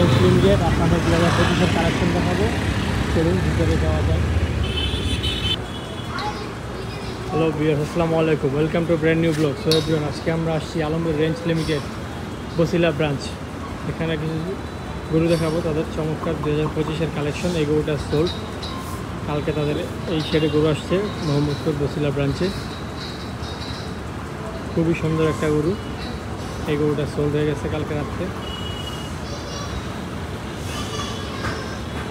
Range limited আপনাদের 2025-এর collection দেখাবো। চলুন ভিতরে যাওয়া যায়। হ্যালো ভিউয়ার্স, আসসালামু আলাইকুম, welcome to brand new blog. So everyone, আজকে আমরা আসছি Alamgir range limited Basila branch. এখানে কিছু গরু দেখাবো, তাদের চমৎকার 2025-এর কালেকশন। এই গরুটা সোল্ড, কালকে তাদের এই শেডে গরু আসছে মোহাম্মদপুর বসিলা ব্রাঞ্চে। খুবই সুন্দর একটা গরু। এই গরুটা সোল্ড হয়ে গেছে কালকে রাত্রে।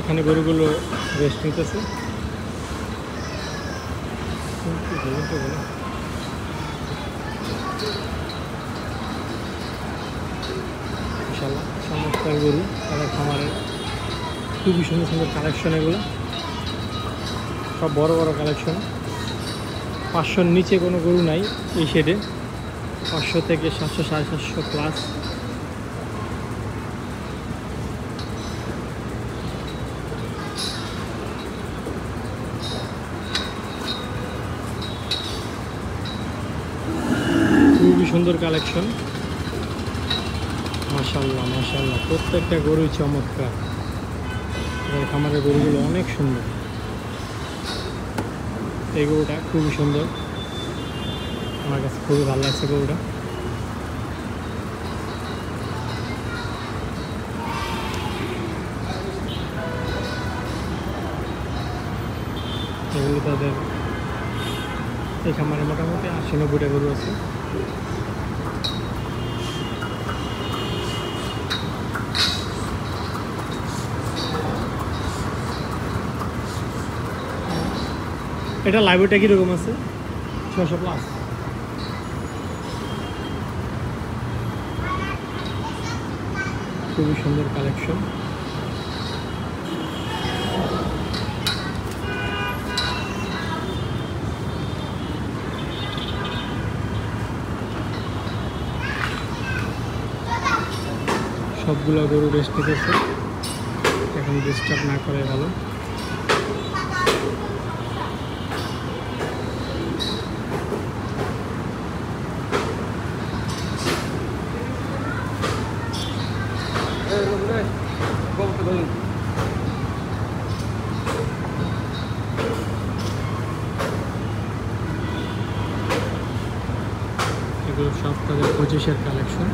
এখানে গরুগুলো রেস্ট নিতেছে। ইনশাআল্লাহ চমৎকার গরু তাদের খামারের। খুবই সুন্দর সুন্দর কালেকশন, এগুলো সব বড় বড় কালেকশন। 500-র নিচে কোনো গরু নাই এই শেডে। 500 থেকে 700, 750 প্লাস। খুবই সুন্দর কালেকশন, মাশাআল্লাহ মাশাআল্লাহ। প্রত্যেকটা গরুই চমৎকার। খামারের গরুগুলো অনেক সুন্দর। এই গরুটা খুবই সুন্দর, আমার কাছে খুবই ভালো লাগছে গরুটা। এগুলো তাদের এই খামারে মোটামুটি 80-90টা গরু আছে। এটা লাইব্রেরিটা কীরকম আছে? 600 প্লাস। খুবই সুন্দর কালেকশন। সবগুলো গরু রেস্ট নিতেছে, এখন ডিস্টার্ব না করে ভালো। এগুলো সব তাদের 25-এর কালেকশন।